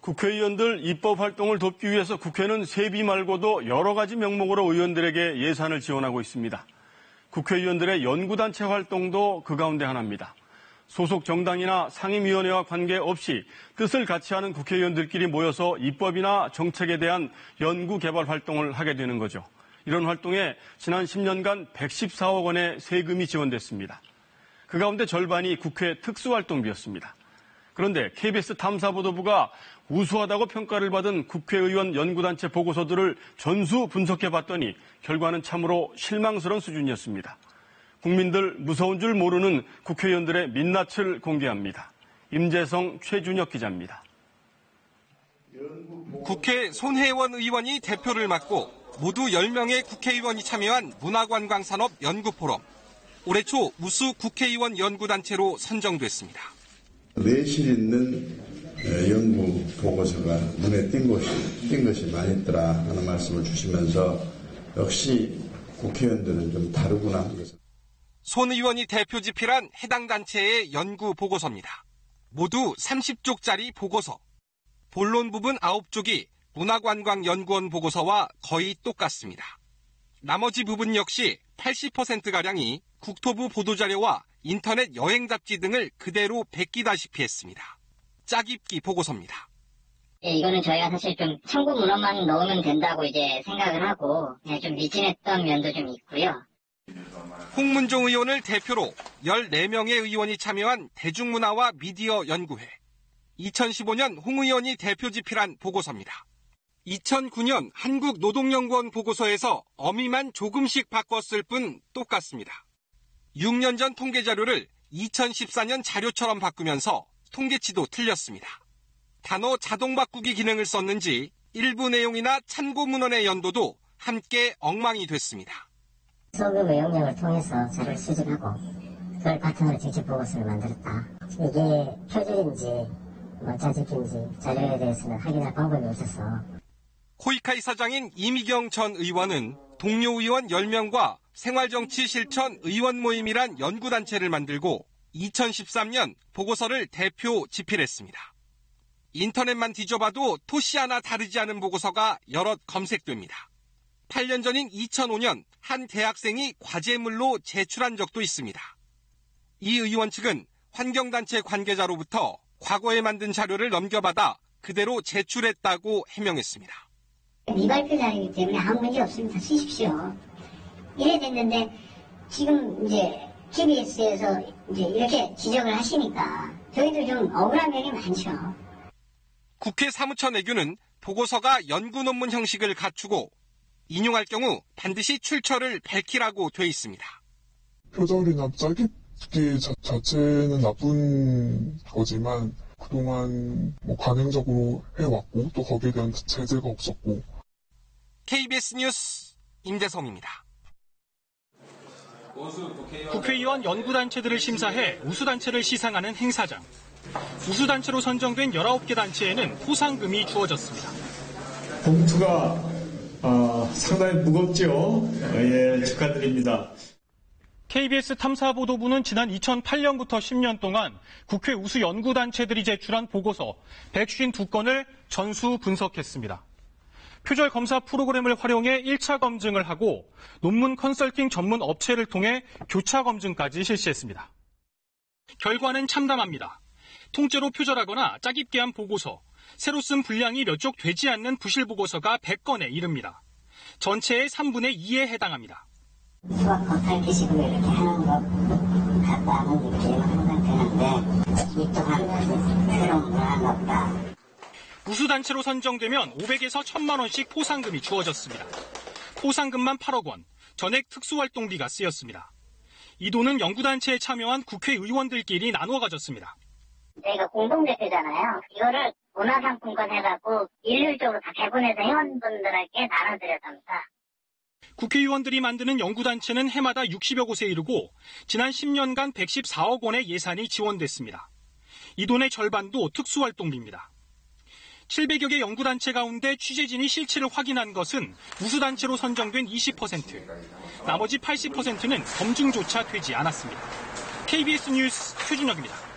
국회의원들 입법 활동을 돕기 위해서 국회는 세비 말고도 여러 가지 명목으로 의원들에게 예산을 지원하고 있습니다. 국회의원들의 연구단체 활동도 그 가운데 하나입니다. 소속 정당이나 상임위원회와 관계없이 뜻을 같이 하는 국회의원들끼리 모여서 입법이나 정책에 대한 연구 개발 활동을 하게 되는 거죠. 이런 활동에 지난 10년간 114억 원의 세금이 지원됐습니다. 그 가운데 절반이 국회 특수활동비였습니다. 그런데 KBS 탐사보도부가 우수하다고 평가를 받은 국회의원 연구단체 보고서들을 전수 분석해봤더니 결과는 참으로 실망스러운 수준이었습니다. 국민들 무서운 줄 모르는 국회의원들의 민낯을 공개합니다. 임재성, 최준혁 기자입니다. 국회 손혜원 의원이 대표를 맡고 모두 10명의 국회의원이 참여한 문화관광산업연구포럼. 올해 초 우수 국회의원 연구단체로 선정됐습니다. 내실 있는 연구 보고서가 눈에 띈 것이 많이 있더라 하는 말씀을 주시면서 역시 국회의원들은 좀 다르구나 하는 것을. 손 의원이 대표 집필한 해당 단체의 연구 보고서입니다. 모두 30쪽짜리 보고서. 본론 부분 9쪽이 문화관광연구원 보고서와 거의 똑같습니다. 나머지 부분 역시 80%가량이 국토부 보도자료와 인터넷 여행 잡지 등을 그대로 베끼다시피 했습니다. 짜깁기 보고서입니다. 이거는 저희가 사실 좀 참고 문헌만 넣으면 된다고 이제 생각을 하고 좀 미진했던 면도 좀 있고요. 홍문종 의원을 대표로 14명의 의원이 참여한 대중문화와 미디어 연구회. 2015년 홍 의원이 대표 집필한 보고서입니다. 2009년 한국노동연구원 보고서에서 어미만 조금씩 바꿨을 뿐 똑같습니다. 6년 전 통계 자료를 2014년 자료처럼 바꾸면서 통계치도 틀렸습니다. 단어 자동 바꾸기 기능을 썼는지 일부 내용이나 참고 문헌의 연도도 함께 엉망이 됐습니다. 소급 외용량을 통해서 자료를 수집하고 그걸 바탕으로 직접 보고서를 만들었다. 이게 표절인지 짜집기인지 자료에 대해서는 확인할 방법이 없어서. 코이카 이사장인 이미경 전 의원은 동료 의원 10명과 생활정치 실천 의원 모임이란 연구단체를 만들고 2013년 보고서를 대표 집필했습니다. 인터넷만 뒤져봐도 토시 하나 다르지 않은 보고서가 여럿 검색됩니다. 8년 전인 2005년 한 대학생이 과제물로 제출한 적도 있습니다. 이 의원 측은 환경단체 관계자로부터 과거에 만든 자료를 넘겨받아 그대로 제출했다고 해명했습니다. 미발표 자료이기 때문에 아무 문제 없습니다. 쓰십시오. 이래 됐는데 지금 이제 KBS에서 이제 이렇게 지적을 하시니까 저희도 좀 억울한 면이 많죠. 국회 사무처 내규는 보고서가 연구 논문 형식을 갖추고 인용할 경우 반드시 출처를 밝히라고 돼 있습니다. 표절이나 짜깁기 자체는 나쁜 거지만 그동안 관행적으로 해왔고 또 거기에 대한 제재가 없었고. KBS 뉴스 임재성입니다. 국회의원 연구단체들을 심사해 우수단체를 시상하는 행사장. 우수단체로 선정된 19개 단체에는 포상금이 주어졌습니다. 봉투가 상당히 무겁죠. 예, 축하드립니다. KBS 탐사보도부는 지난 2008년부터 10년 동안 국회 우수 연구단체들이 제출한 보고서 152건을 전수 분석했습니다. 표절 검사 프로그램을 활용해 1차 검증을 하고 논문 컨설팅 전문 업체를 통해 교차 검증까지 실시했습니다. 결과는 참담합니다. 통째로 표절하거나 짜깁기한 보고서, 새로 쓴 분량이 몇 쪽 되지 않는 부실 보고서가 100건에 이릅니다. 전체의 3분의 2에 해당합니다. 수학 겉핥기식으로 이렇게 하는 것 같다는 느낌은 항상 드는데 입덕하는 새로운 문화가 없다. 우수단체로 선정되면 500에서 1000만 원씩 포상금이 주어졌습니다. 포상금만 8억 원, 전액 특수활동비가 쓰였습니다. 이 돈은 연구단체에 참여한 국회의원들끼리 나눠 가졌습니다. 저희가 공동대표잖아요. 이거를 문화상품권 해갖고 일률적으로 다 배분해서 회원분들에게 나눠드렸답니다. 국회의원들이 만드는 연구단체는 해마다 60여 곳에 이르고 지난 10년간 114억 원의 예산이 지원됐습니다. 이 돈의 절반도 특수활동비입니다. 700여 개 연구단체 가운데 취재진이 실체를 확인한 것은 우수단체로 선정된 20%, 나머지 80%는 검증조차 되지 않았습니다. KBS 뉴스 최준혁입니다.